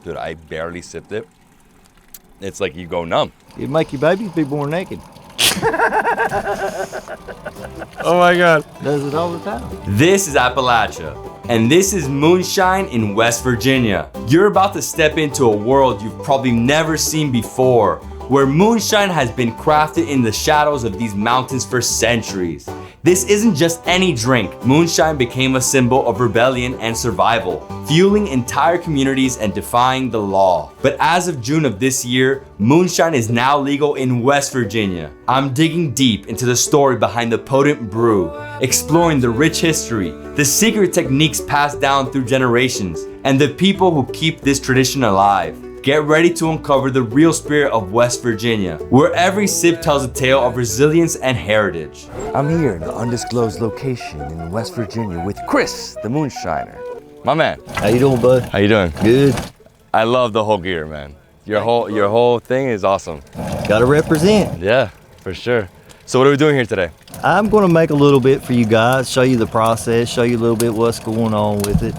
Dude, I barely sipped it. It's like you go numb. It'd make your babies be born naked. Oh my God. Does it all the time. This is Appalachia, and this is moonshine in West Virginia. You're about to step into a world you've probably never seen before, where moonshine has been crafted in the shadows of these mountains for centuries. This isn't just any drink. Moonshine became a symbol of rebellion and survival, fueling entire communities and defying the law. But as of June of this year, moonshine is now legal in West Virginia. I'm digging deep into the story behind the potent brew, exploring the rich history, the secret techniques passed down through generations, and the people who keep this tradition alive. Get ready to uncover the real spirit of West Virginia, where every sip tells a tale of resilience and heritage. I'm here in an undisclosed location in West Virginia with Chris, the moonshiner. My man. How you doing, bud? How you doing? Good. I love the whole gear, man. Your whole thing is awesome. Gotta represent. Yeah, for sure. So what are we doing here today? I'm gonna make a little bit for you guys, show you the process, show you a little bit what's going on with it.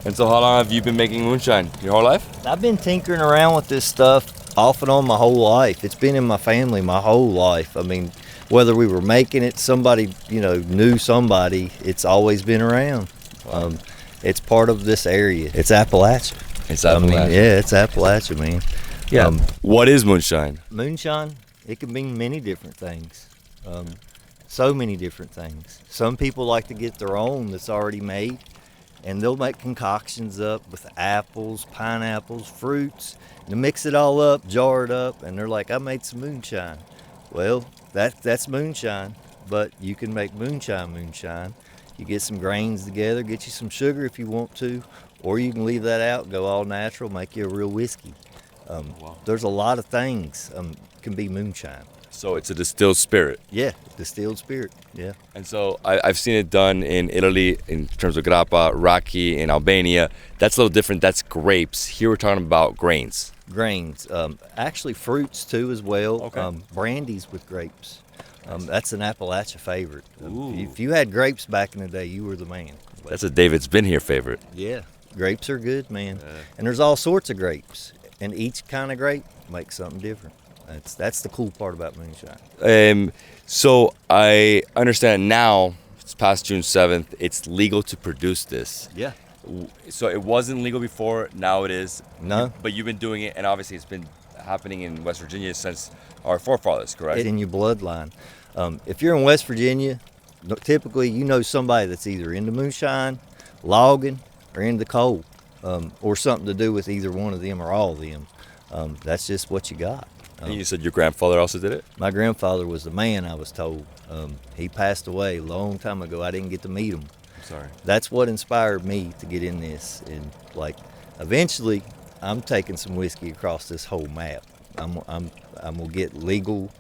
And so how long have you been making moonshine? Your whole life? I've been tinkering around with this stuff off and on my whole life. It's been in my family my whole life. I mean, whether we were making it, somebody, knew somebody, it's always been around. Wow. It's part of this area. It's Appalachia. It's Appalachia. It's Appalachia, man. Yeah. What is moonshine? Moonshine, it can mean many different things. So many different things. Some people like to get their own that's already made, and they'll make concoctions up with apples, pineapples, fruits, and mix it all up, jar it up, and they're like, I made some moonshine. Well, that's moonshine, but you can make moonshine. You get some grains together, get you some sugar if you want to, or you can leave that out, go all natural, make you a real whiskey. Wow. There's a lot of things can be moonshine. So it's a distilled spirit. Yeah, distilled spirit, yeah. And so I've seen it done in Italy in terms of grappa, raki in Albania. That's a little different. That's grapes. Here we're talking about grains. Grains. Actually fruits too as well. Okay. Brandies with grapes. That's an Appalachia favorite. Ooh. If you had grapes back in the day, you were the man. That's a Davidsbeenhere favorite. Yeah, grapes are good, man. Yeah. And there's all sorts of grapes. And each kind of grape makes something different. That's the cool part about moonshine. So I understand now, it's past June 7th, it's legal to produce this. Yeah. So it wasn't legal before, now it is. No. But you've been doing it, and obviously it's been happening in West Virginia since our forefathers, correct? It's in your bloodline. If you're in West Virginia, typically you know somebody that's either into moonshine, logging, or into coal, or something to do with either one of them or all of them. That's just what you got. And you said your grandfather also did it? My grandfather was the man, I was told. He passed away a long time ago. I didn't get to meet him. I'm sorry. That's what inspired me to get in this. And eventually, I'm taking some whiskey across this whole map. I'm gonna get legal,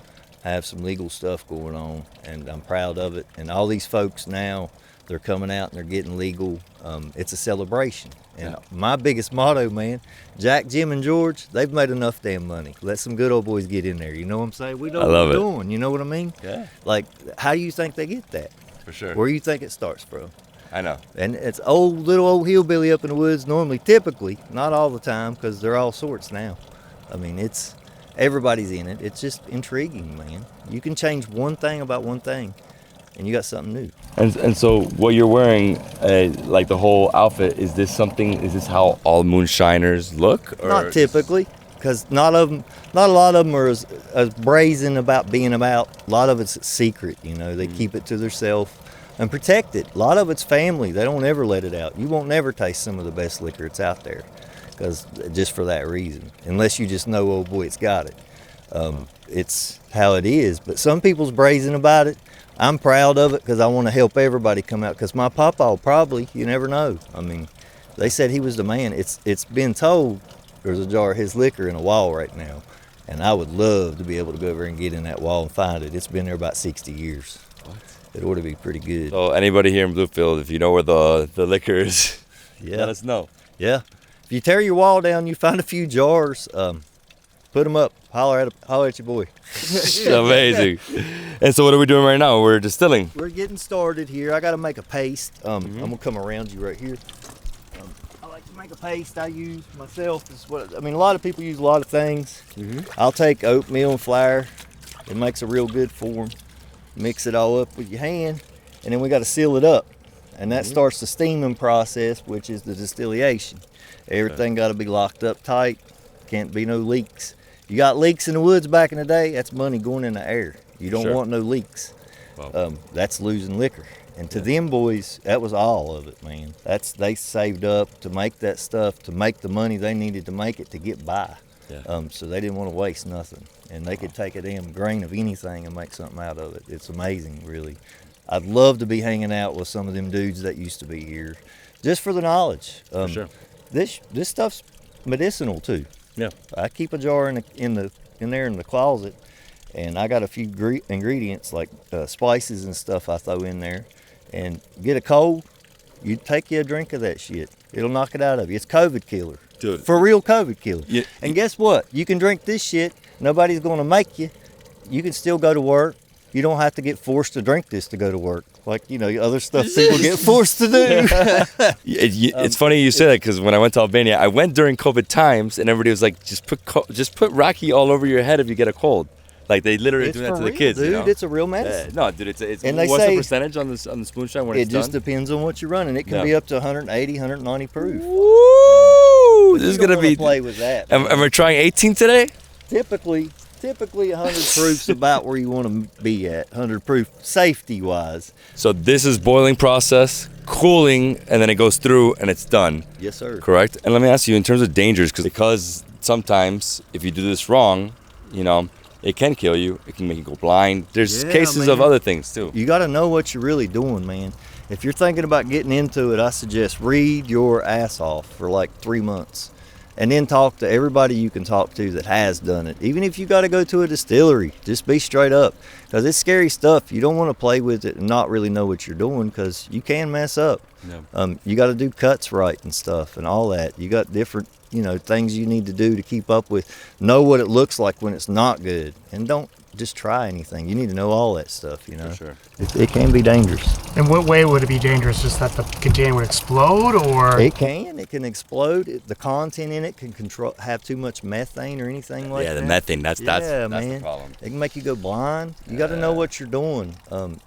have some legal stuff going on, and I'm proud of it. And all these folks now, they're coming out and they're getting legal. It's a celebration. And my biggest motto, man, Jack, Jim, and George, they've made enough damn money. Let some good old boys get in there. You know what I'm saying? We know what we're doing. You know what I mean? Yeah. How do you think they get that? For sure. Where do you think it starts from? I know. And it's little old hillbilly up in the woods normally, typically, not all the time, because they're all sorts now. I mean, everybody's in it. It's just intriguing, man. You can change one thing about one thing, and you got something new. And so what you're wearing, like the whole outfit, is this how all moonshiners look? Or Not typically, because not a lot of them are as brazen about being about. A lot of it's secret, they keep it to themselves and protect it. A lot of it's family. They don't ever let it out. You won't never taste some of the best liquor that's out there, because just for that reason, unless you just know, oh boy, it's got it. It's how it is. But some people's brazen about it. I'm proud of it because I want to help everybody come out, because my papa probably, you never know. I mean, they said he was the man. It's been told there's a jar of his liquor in a wall right now, and I would love to be able to go over and get in that wall and find it. It's been there about 60 years. What? It ought to be pretty good. So anybody here in Bluefield, if you know where the liquor is, let us know. Yeah. If you tear your wall down, you find a few jars, put them up, holler at your boy. Amazing. And so what are we doing right now? We're distilling. We're getting started here. I got to make a paste. I'm going to come around you right here. I like to make drink of paste I use myself is a lot of people use a lot of things. I'll take oatmeal and flour. It makes a real good form. Mix it all up with your hand, and then we got to seal it up. And that starts the steaming process, which is the distillation. Everything got to be locked up tight. Can't be no leaks. You got leaks in the woods back in the day, that's money going in the air. You don't want no leaks. Wow. That's losing liquor. And to them boys, that was all of it, man. They saved up to make that stuff, to make the money they needed to make it to get by. Yeah. So they didn't want to waste nothing. And they could take a damn grain of anything and make something out of it. It's amazing, really. I'd love to be hanging out with some of them dudes that used to be here, just for the knowledge. For sure. This stuff's medicinal too. Yeah. I keep a jar in there in the closet, and I got a few ingredients like spices and stuff I throw in there. And get a cold, you take you a drink of that shit. It'll knock it out of you. It's COVID killer. Dude. For real COVID killer. Yeah. And guess what? You can drink this shit. Nobody's going to make you. You can still go to work. You don't have to get forced to drink this to go to work. Like, other stuff people get forced to do. It's funny you say that, because when I went to Albania, I went during COVID times, and everybody was like, just put Rocky all over your head if you get a cold. Like, they literally do that to the kids, dude. It's a real medicine. No, dude, it's and they what's say the percentage on this moonshine when it's done? It just depends on what you're running. It can be up to 180, 190 proof. Woo! This is going to be... play with that. And we're trying 18 today? Typically 100 proof's about where you want to be at, 100 proof, safety-wise. So this is boiling process, cooling, and then it goes through and it's done. Yes, sir. Correct? And let me ask you, in terms of dangers, because sometimes if you do this wrong, it can kill you. It can make you go blind. There's cases of other things too. You got to know what you're really doing, man. If you're thinking about getting into it, I suggest read your ass off for like 3 months. And then talk to everybody you can talk to that has done it. Even if you got to go to a distillery, just be straight up. Because it's scary stuff. You don't want to play with it and not really know what you're doing, because you can mess up. Yeah. You got to do cuts right and stuff and all that. You got different, things you need to do to keep up with. Know what it looks like when it's not good. And don't just try anything. You need to know all that stuff, For sure. It can be dangerous. In what way would it be dangerous? Just that the container would explode, or? It can explode. The content in it can have too much methane or anything like that. Yeah, the methane, that's the problem. It can make you go blind. You got to know what you're doing.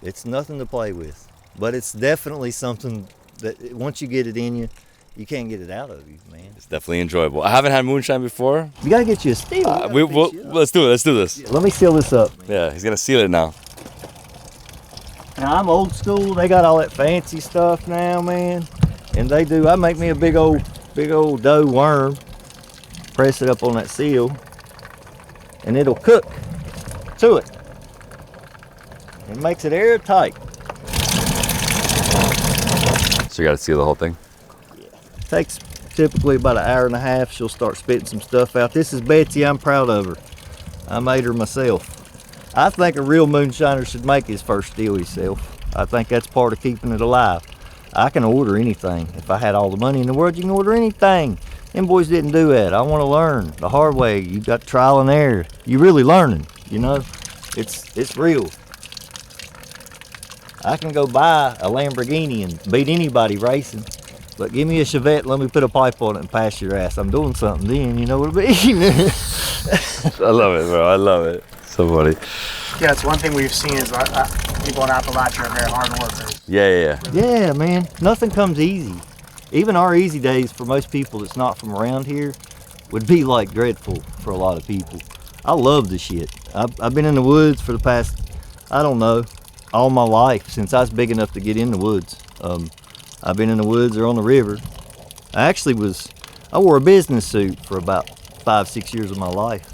It's nothing to play with, but it's definitely something that once you get it in you, you can't get it out of you, man. It's definitely enjoyable. I haven't had moonshine before. You got to get you a seal. Let's do it. Let's do this. Let me seal this up. Yeah, he's going to seal it now. Now, I'm old school. They got all that fancy stuff now, man. And I make me a big old dough worm, press it up on that seal, and it'll cook to it. It makes it airtight. So you got to seal the whole thing? Takes typically about an hour and a half. She'll start spitting some stuff out. This is Betsy. I'm proud of her. I made her myself. I think a real moonshiner should make his first still himself. I think that's part of keeping it alive. I can order anything. If I had all the money in the world, you can order anything. Them boys didn't do that. I want to learn the hard way. You got trial and error. You really learning, It's real. I can go buy a Lamborghini and beat anybody racing. But give me a Chevette and let me put a pipe on it and pass your ass. I'm doing something then, you know what I mean? I love it, bro. I love it. So funny. Yeah, it's one thing we've seen is people in Appalachia are very hard workers. Yeah. Yeah, man. Nothing comes easy. Even our easy days for most people that's not from around here would be like dreadful for a lot of people. I love this shit. I've been in the woods for the past, all my life since I was big enough to get in the woods. I've been in the woods or on the river. I wore a business suit for about 5-6 years of my life.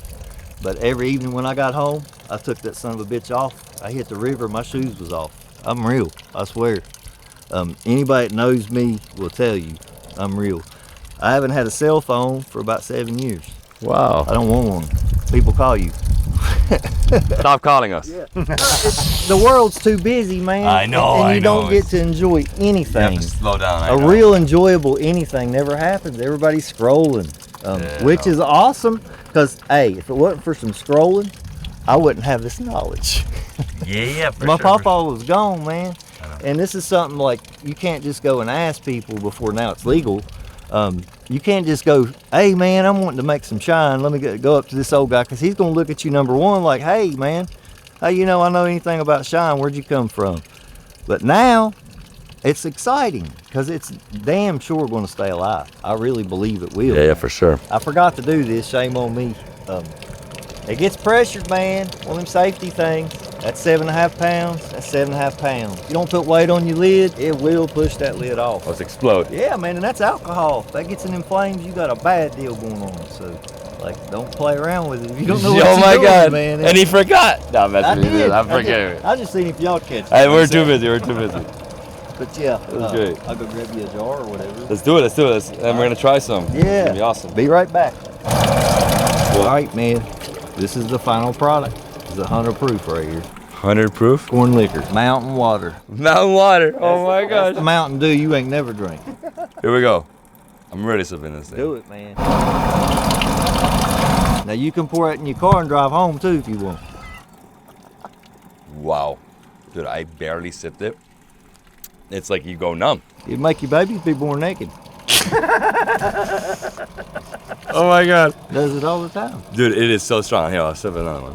But every evening when I got home, I took that son of a bitch off. I hit the river, my shoes was off. I'm real, I swear. Anybody that knows me will tell you I'm real. I haven't had a cell phone for about 7 years. Wow. I don't want one. People call you. Stop calling us. Yeah. The world's too busy, man. I know. And you don't get to enjoy anything. You have to slow down. A real enjoyable anything never happens. Everybody's scrolling, which is awesome. Because if it wasn't for some scrolling, I wouldn't have this knowledge. Yeah. My papa was gone, man. And this is something like you can't just go and ask people before now it's legal. You can't just go, hey man, I'm wanting to make some shine. Let me go up to this old guy, because he's gonna look at you, number one, like, hey man, how you know I know anything about shine? Where'd you come from? But now it's exciting because it's damn sure going to stay alive. I really believe it will. Yeah, for sure. I forgot to do this. Shame on me. It gets pressured, man. One of them safety things. That's 7.5 pounds. That's 7.5 pounds. You don't put weight on your lid, it will push that lid off. Let's explode. Yeah, man, and that's alcohol. If that gets in them flames, you got a bad deal going on. So, like, don't play around with it. If you don't know what Oh my you're God, doing, man. and he forgot. No, I did. I'm forgetting. I just seen if y'all catch it. Hey, we're too busy. We're too busy. But yeah, That's great. I'll go grab you a jar or whatever. Let's do it. And we're gonna try some. Yeah. It's gonna be awesome. Be right back. All right, man. This is the final product. It's 100 proof right here. 100 proof. Corn liquor, mountain water. Mountain water. Oh my That's gosh. the Mountain Dew you ain't never drank. Here we go. I'm ready to spin this thing. Do it, man. Now you can pour it in your car and drive home too if you want. Wow. Dude, I barely sipped it. It's like you go numb. It'd make your babies be born naked. Oh my God. Does it all the time. Dude, it is so strong. Here, I'll sip another one.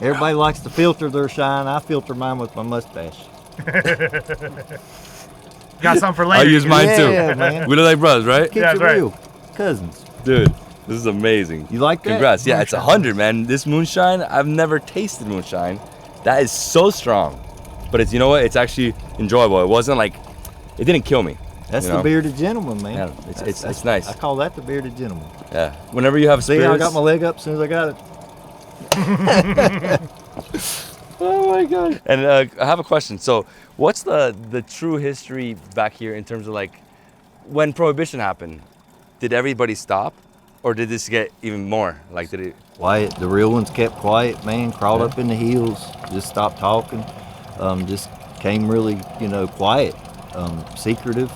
Everybody likes to filter their shine. I filter mine with my mustache. Got something for later. I'll use mine too. Yeah, man. We look like brothers, right? Kids Yeah, that's are right. real. Cousins. Dude, this is amazing. You like that? Congrats. Yeah, it's 100, man. This moonshine, I've never tasted moonshine. That is so strong. But it's, you know what? It's actually enjoyable. It wasn't like, it didn't kill me. That's you the know? bearded gentleman, man. Yeah, it's nice. I call that the bearded gentleman. Yeah. Whenever you have See spirits. how I got my leg up as soon as I got it? Oh my God. And I have a question. So what's the true history back here in terms of like, when Prohibition happened, did everybody stop? Or did this get even more? Like, did it? Quiet. The real ones kept quiet, man. Crawled up in the hills. Just stopped talking. Just came really, quiet. Secretive.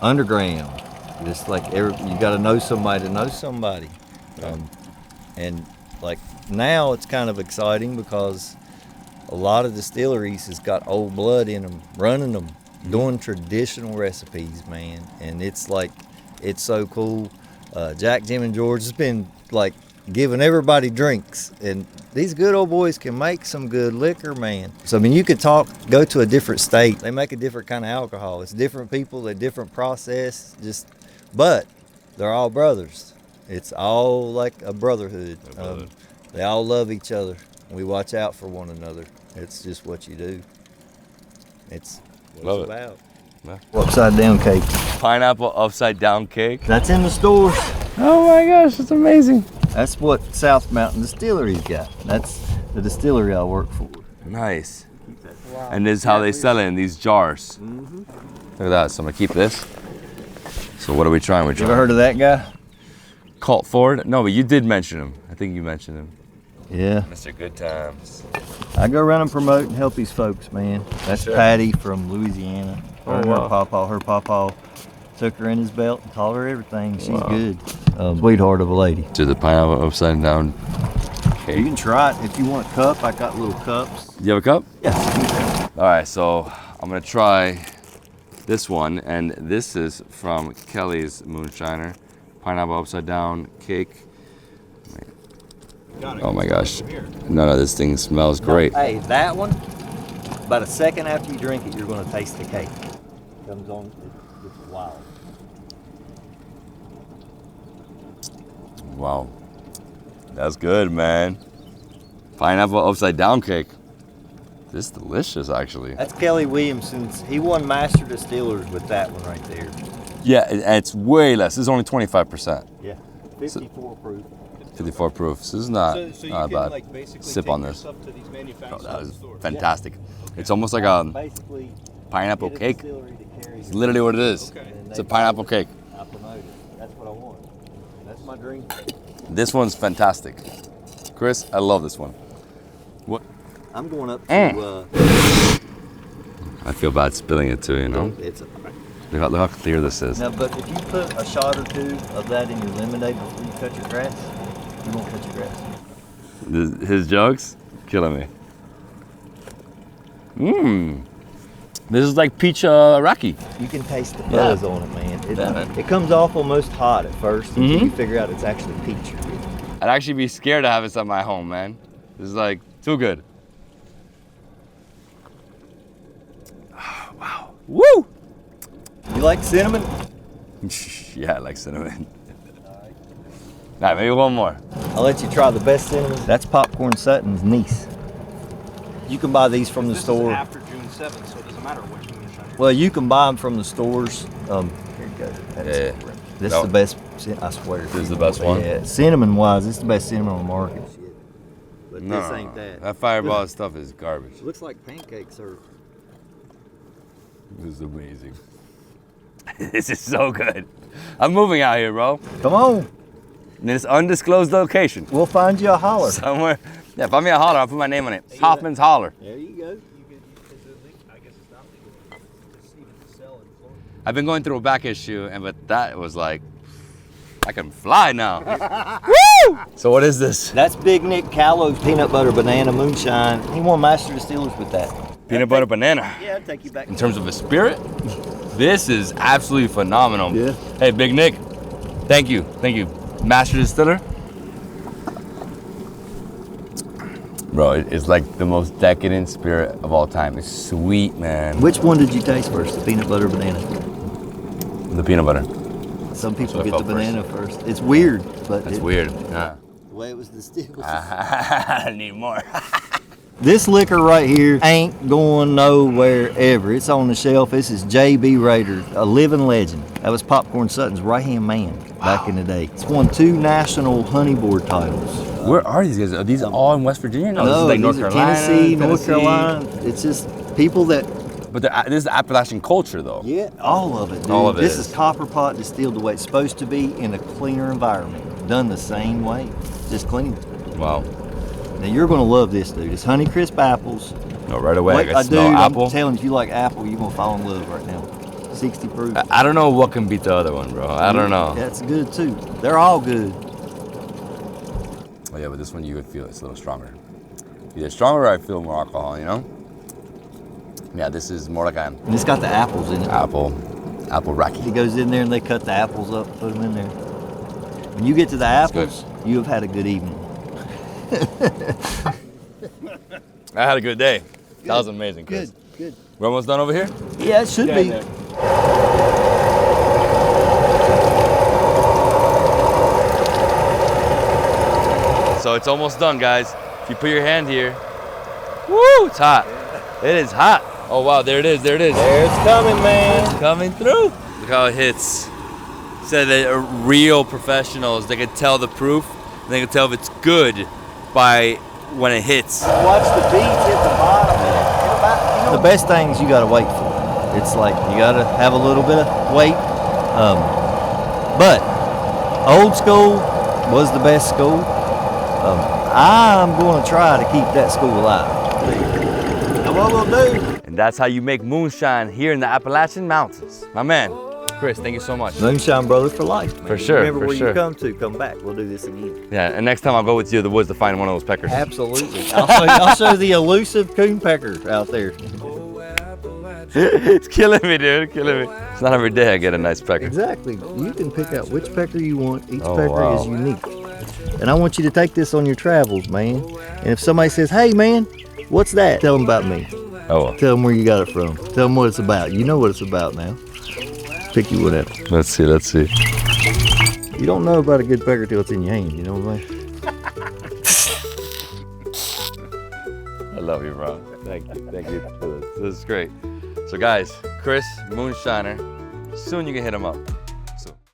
Underground. Just like you got to know somebody to know somebody. And like now it's kind of exciting because a lot of distilleries has got old blood in them, running them, doing traditional recipes, man. And it's like, it's so cool. Jack, Jim, and George has been like giving everybody drinks, and these good old boys can make some good liquor, man. So I mean, you could go to a different state, they make a different kind of alcohol. It's different people, a different process, but they're all brothers. It's all like a brotherhood. They all love each other. We watch out for one another. It's just what you do. It's what it's about. Yeah. Upside down cake. Pineapple upside down cake. That's in the stores. Oh my gosh, it's amazing. That's what South Mountain Distillery's got. That's the distillery I work for. Nice. And this is how they sell it in these jars. Look at that. So I'm gonna keep this. So what are we trying? You ever heard of that guy? Colt Ford? No, but you did mention him. I think you mentioned him. Yeah. Mr. Good Times. I go around and promote and help these folks, man. That's Sure. Patty from Louisiana. Oh, Her wow. pawpaw took her in his belt and taught her everything. She's good. Sweetheart of a lady. To the pineapple upside down You cake. can try it if you want a cup. I got little cups. Do you have a cup? Yeah. All right, so I'm gonna try this one, and this is from Kelly's Moonshiner. Pineapple upside down cake. Oh my gosh. None of this thing smells great. Hey, that one, about a second after you drink it, you're going to taste the cake. Comes on, it's wild. Wow. That's good, man. Pineapple upside down cake. This is delicious, actually. That's Kelly Williamson's. He won Master Distillers with that one right there. Yeah, and it's way less. This is only 25%. Yeah. 54 proof. 54 proof. So this is not, So you not can bad. like basically Sip take on your this. stuff to these Oh, manufacturers that in is the store. fantastic. It's almost like a Basically, pineapple get a cake. distillery to carry It's it. literally what it is. Okay. And It's they a pineapple cake. I promote it. That's what I want. That's my dream. This one's fantastic. Chris, I love this one. What? I'm going up to. I feel bad spilling it too, you know? It's a, Look how clear this is. now, but if you put a shot or two of that in your lemonade before you cut your grass, you won't cut your grass. His jokes? Killing me. Mmm. This is like peach Iraqi. You can taste the buzz on it, man. It, Yeah, man. it comes off almost hot at first until Mhm. you figure out it's actually peach you're getting. I'd actually be scared to have this at my home, man. This is like too good. Oh, wow. Woo! You like cinnamon? Yeah, I like cinnamon. All right, maybe one more. I'll let you try the best cinnamon. That's Popcorn Sutton's niece. You can buy these from the This store. is after June 7th, so it doesn't matter which moonshine. Well, you can buy them from the stores. Here you go. Yeah. This No. is the best. I swear. This is the best one? Yeah, cinnamon wise, this is the best cinnamon on the market. But No, this ain't that. That Fireball stuff is garbage. Looks like pancake syrup. This is amazing. This is so good. I'm moving out here, bro. Come on, In this undisclosed location. we'll find you a holler. Somewhere. Yeah, find me a holler, I'll put my name on it. Hoffman's Holler. There you go. I've been going through a back issue, but that was like, I can fly now. Woo! So what is this? That's Big Nick Callow's peanut butter banana moonshine. He won Master Distillers with that. Peanut butter banana. Yeah, I'll take you back. In terms of a spirit, this is absolutely phenomenal. Yeah. Hey, Big Nick, thank you. Thank you. Master Distiller. Bro, it's like the most decadent spirit of all time. It's sweet, man. Which one did you taste first, the peanut butter or banana? The peanut butter. Some people So I get the felt banana first. It's weird, but That's weird. Yeah. the way it was distilled. I need more. This liquor right here ain't going nowhere ever. It's on the shelf. This is J.B. Rader, a living legend. That was Popcorn Sutton's right-hand man back in the day. It's won 2 national honey board titles. Where are these guys? Are these all in West Virginia? No, this is like these North are Carolina. Tennessee, North Carolina. It's just people that, But this is the Appalachian culture, though. yeah, all of it, dude. All of it This is. is copper pot distilled the way it's supposed to be in a cleaner environment. Done the same way, just clean. Wow. Now you're gonna love this, dude. It's Honeycrisp apples. No, right away I Wait, can smell dude, apple. I'm telling you, if you like apple, you're gonna fall in love right now. 60 proof. I don't know what can beat the other one, bro. I don't know. That's good too. They're all good. Oh yeah, but this one you would feel it's a little stronger. Either stronger or I feel more alcohol, you know? Yeah, this is more like an And it's got the apples in it. apple He raki. goes in there and they cut the apples up, put them in there. When you get to the apples, you have had a good evening. I had a good day. That was amazing, Chris. Good. We're almost done over here? Yeah, it should be. So it's almost done, guys. If you put your hand here, woo, it's hot. It is hot. Oh wow, there it is, there it is. There it's coming, man. It's coming through. Look how it hits. Said that real professionals, they can tell the proof, and they can tell if it's good by when it hits. Watch the beads hit the bottom. The best thing is you gotta wait for it. It's like you gotta have a little bit of wait. But old school was the best school. I'm gonna try to keep that school alive. And what we'll do. And that's how you make moonshine here in the Appalachian Mountains. My man, Chris, thank you so much. Moonshine Brothers for life, man. For sure, Remember for where sure. you come to, come back. We'll do this again. Yeah, and next time I'll go with you to the woods to find one of those peckers. Absolutely. I'll show the elusive coon pecker out there. It's killing me, dude, killing me. It's not every day I get a nice pecker. Exactly. You can pick out which pecker you want. Each Oh, pecker wow. is unique. And I want you to take this on your travels, man. And if somebody says, hey, man, what's that? Tell them about me. Oh, well. Tell them where you got it from. Tell them what it's about. You know what it's about now. Pick you one out. Let's see, let's see. You don't know about a good pecker till it's in your hand. You know what I mean? I love you, bro. Thank you for this. This is great. So guys, Chris, Moonshiner, soon you can hit him up.